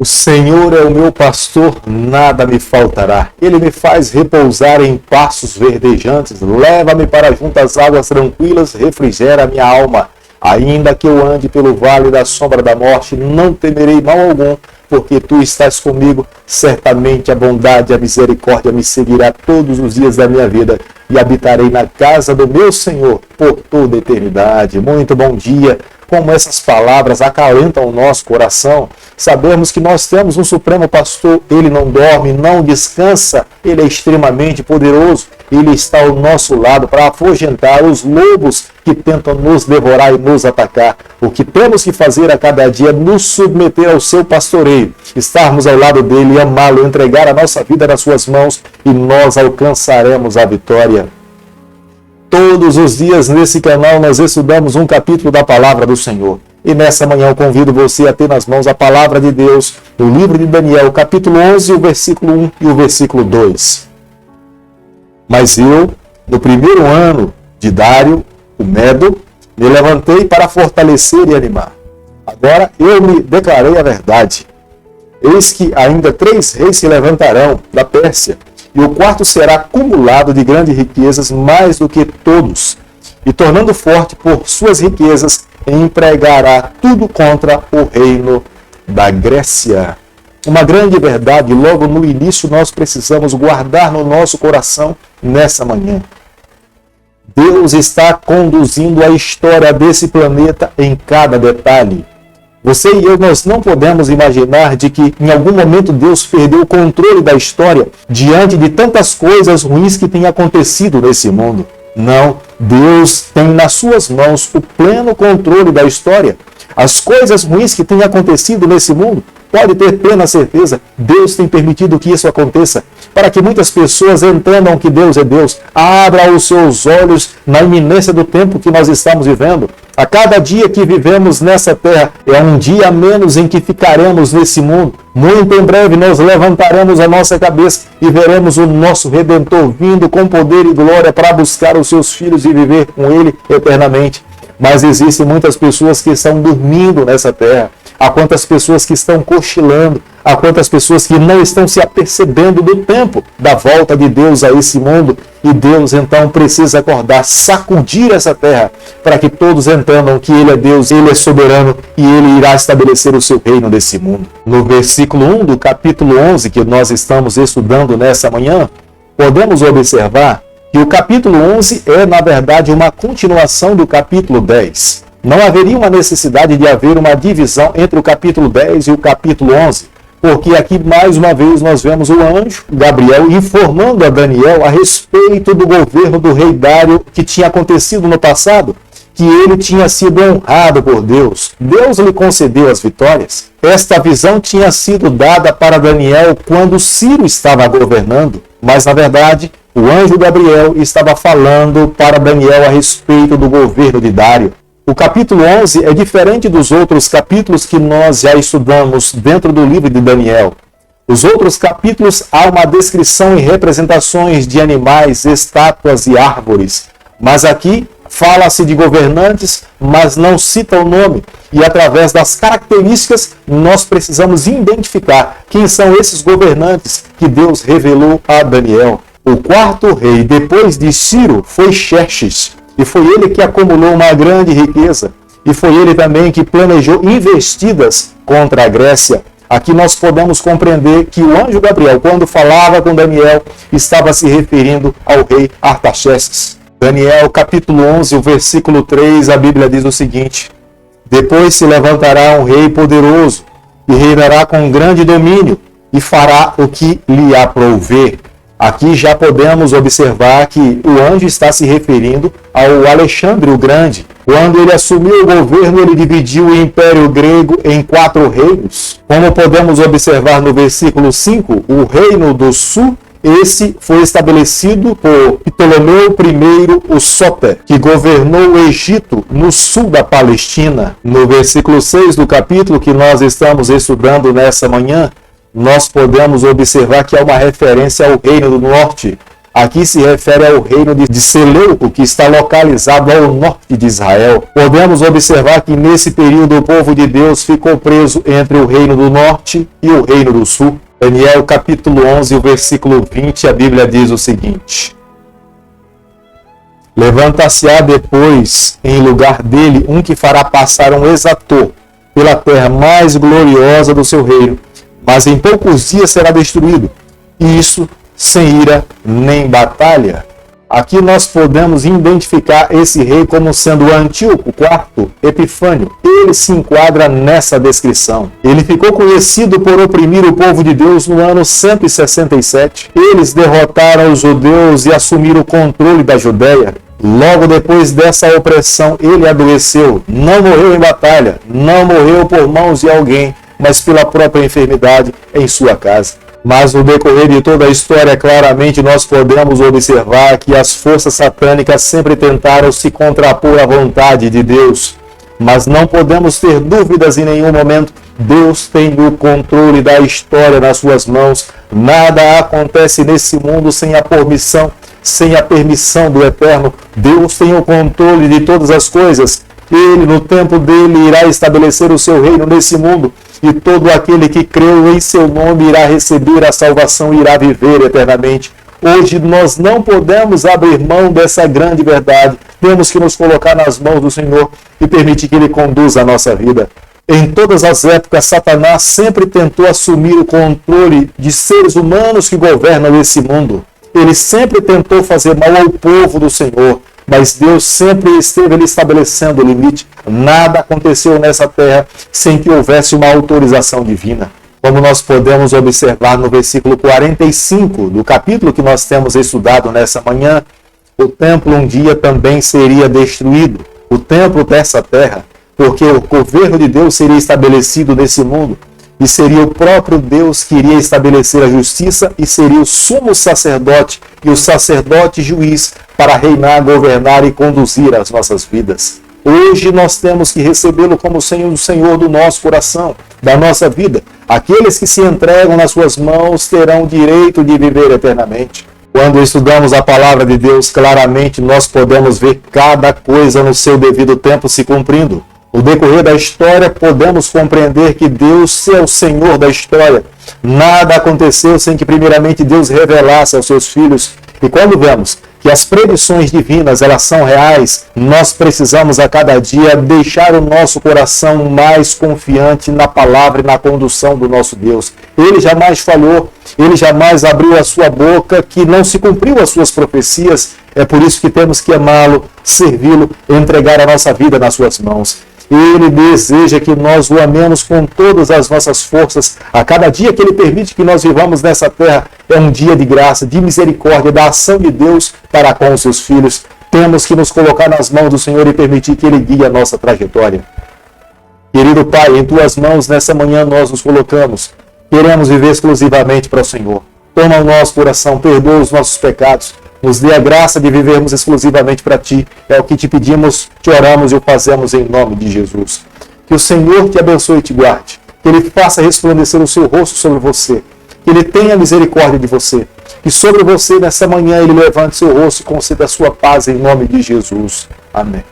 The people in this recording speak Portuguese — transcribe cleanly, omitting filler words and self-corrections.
O Senhor é o meu pastor, nada me faltará. Ele me faz repousar em pastos verdejantes, leva-me para junto às águas tranquilas, refrigera a minha alma. Ainda que eu ande pelo vale da sombra da morte, não temerei mal algum, porque tu estás comigo. Certamente a bondade e a misericórdia me seguirá todos os dias da minha vida, e habitarei na casa do meu Senhor por toda a eternidade. Muito bom dia. Como essas palavras acalentam o nosso coração. Sabemos que nós temos um Supremo Pastor, ele não dorme, não descansa, ele é extremamente poderoso, ele está ao nosso lado para afugentar os lobos que tentam nos devorar e nos atacar. O que temos que fazer a cada dia é nos submeter ao seu pastoreio, estarmos ao lado dele, amá-lo, entregar a nossa vida nas suas mãos e nós alcançaremos a vitória. Todos os dias nesse canal nós estudamos um capítulo da Palavra do Senhor. E nessa manhã eu convido você a ter nas mãos a Palavra de Deus, no livro de Daniel, capítulo 11, o versículo 1 e o versículo 2. Mas eu, no primeiro ano de Dário, o Medo, me levantei para fortalecer e animar. Agora eu me declarei a verdade. Eis que ainda 3 reis se levantarão da Pérsia, e o quarto será acumulado de grandes riquezas, mais do que todos, e tornando forte por suas riquezas, empregará tudo contra o reino da Grécia. Uma grande verdade, logo no início nós precisamos guardar no nosso coração nessa manhã. Deus está conduzindo a história desse planeta em cada detalhe. Você e eu, nós não podemos imaginar de que em algum momento Deus perdeu o controle da história diante de tantas coisas ruins que têm acontecido nesse mundo. Não, Deus tem nas suas mãos o pleno controle da história. As coisas ruins que têm acontecido nesse mundo, pode ter plena certeza, Deus tem permitido que isso aconteça, para que muitas pessoas entendam que Deus é Deus. Abra os seus olhos na iminência do tempo que nós estamos vivendo. A cada dia que vivemos nessa terra é um dia a menos em que ficaremos nesse mundo. Muito em breve nós levantaremos a nossa cabeça e veremos o nosso Redentor vindo com poder e glória para buscar os seus filhos e viver com Ele eternamente. Mas existem muitas pessoas que estão dormindo nessa terra. Há quantas pessoas que estão cochilando, há quantas pessoas que não estão se apercebendo do tempo da volta de Deus a esse mundo. E Deus então precisa acordar, sacudir essa terra, para que todos entendam que Ele é Deus, Ele é soberano e Ele irá estabelecer o seu reino desse mundo. No versículo 1 do capítulo 11 que nós estamos estudando nessa manhã, podemos observar que o capítulo 11 é, na verdade, uma continuação do capítulo 10. Não haveria uma necessidade de haver uma divisão entre o capítulo 10 e o capítulo 11, porque aqui, mais uma vez, nós vemos o anjo Gabriel informando a Daniel a respeito do governo do rei Dário que tinha acontecido no passado, que ele tinha sido honrado por Deus. Deus lhe concedeu as vitórias. Esta visão tinha sido dada para Daniel quando Ciro estava governando, mas, na verdade, o anjo Gabriel estava falando para Daniel a respeito do governo de Dário. O capítulo 11 é diferente dos outros capítulos que nós já estudamos dentro do livro de Daniel. Os outros capítulos há uma descrição e representações de animais, estátuas e árvores. Mas aqui fala-se de governantes, mas não cita o nome. E através das características, nós precisamos identificar quem são esses governantes que Deus revelou a Daniel. O quarto rei, depois de Ciro, foi Xerxes. E foi ele que acumulou uma grande riqueza. E foi ele também que planejou investidas contra a Grécia. Aqui nós podemos compreender que o anjo Gabriel, quando falava com Daniel, estava se referindo ao rei Artaxerxes. Daniel, capítulo 11, o versículo 3, a Bíblia diz o seguinte: Depois se levantará um rei poderoso, e reinará com grande domínio, e fará o que lhe aprouver. Aqui já podemos observar que o anjo está se referindo ao Alexandre o Grande. Quando ele assumiu o governo, ele dividiu o Império Grego em 4 reinos. Como podemos observar no versículo 5, o Reino do Sul, esse foi estabelecido por Ptolomeu I, o Sóter, que governou o Egito no sul da Palestina. No versículo 6 do capítulo que nós estamos estudando nessa manhã, nós podemos observar que há uma referência ao Reino do Norte. Aqui se refere ao reino de Seleuco, que está localizado ao norte de Israel. Podemos observar que nesse período o povo de Deus ficou preso entre o reino do norte e o reino do sul. Daniel capítulo 11, o versículo 20, a Bíblia diz o seguinte: Levantar-se-á depois em lugar dele um que fará passar um exator pela terra mais gloriosa do seu reino, mas em poucos dias será destruído, e isso sem ira nem batalha. Aqui nós podemos identificar esse rei como sendo Antíoco IV Epifânio. Ele se enquadra nessa descrição. Ele ficou conhecido por oprimir o povo de Deus no ano 167. Eles derrotaram os judeus e assumiram o controle da Judéia. Logo depois dessa opressão, ele adoeceu. Não morreu em batalha, não morreu por mãos de alguém, mas pela própria enfermidade em sua casa. Mas no decorrer de toda a história, claramente nós podemos observar que as forças satânicas sempre tentaram se contrapor à vontade de Deus. Mas não podemos ter dúvidas em nenhum momento. Deus tem o controle da história nas suas mãos. Nada acontece nesse mundo sem a permissão do Eterno. Deus tem o controle de todas as coisas. Ele, no tempo dele, irá estabelecer o seu reino nesse mundo. E todo aquele que creu em seu nome irá receber a salvação e irá viver eternamente. Hoje nós não podemos abrir mão dessa grande verdade. Temos que nos colocar nas mãos do Senhor e permitir que Ele conduza a nossa vida. Em todas as épocas, Satanás sempre tentou assumir o controle de seres humanos que governam esse mundo. Ele sempre tentou fazer mal ao povo do Senhor. Mas Deus sempre esteve ali estabelecendo o limite. Nada aconteceu nessa terra sem que houvesse uma autorização divina. Como nós podemos observar no versículo 45 do capítulo que nós temos estudado nessa manhã, o templo um dia também seria destruído. O templo dessa terra, porque o governo de Deus seria estabelecido nesse mundo. E seria o próprio Deus que iria estabelecer a justiça e seria o sumo sacerdote e o sacerdote juiz para reinar, governar e conduzir as nossas vidas. Hoje nós temos que recebê-lo como Senhor do nosso coração, da nossa vida. Aqueles que se entregam nas suas mãos terão o direito de viver eternamente. Quando estudamos a palavra de Deus, claramente nós podemos ver cada coisa no seu devido tempo se cumprindo. No decorrer da história, podemos compreender que Deus é o Senhor da história. Nada aconteceu sem que primeiramente Deus revelasse aos seus filhos. E quando vemos que as predições divinas elas são reais, nós precisamos a cada dia deixar o nosso coração mais confiante na palavra e na condução do nosso Deus. Ele jamais falhou, ele jamais abriu a sua boca que não se cumpriu as suas profecias. É por isso que temos que amá-lo, servi-lo, entregar a nossa vida nas suas mãos. Ele deseja que nós o amemos com todas as nossas forças. A cada dia que Ele permite que nós vivamos nessa terra é um dia de graça, de misericórdia, da ação de Deus para com os seus filhos. Temos que nos colocar nas mãos do Senhor e permitir que Ele guie a nossa trajetória. Querido Pai, em Tuas mãos nessa manhã nós nos colocamos. Queremos viver exclusivamente para o Senhor. Toma o nosso coração, perdoa os nossos pecados. Nos dê a graça de vivermos exclusivamente para Ti. É o que Te pedimos, Te oramos e o fazemos em nome de Jesus. Que o Senhor Te abençoe e Te guarde. Que Ele faça resplandecer o Seu rosto sobre você. Que Ele tenha misericórdia de você. Que sobre você nessa manhã Ele levante seu rosto e conceda a sua paz em nome de Jesus. Amém.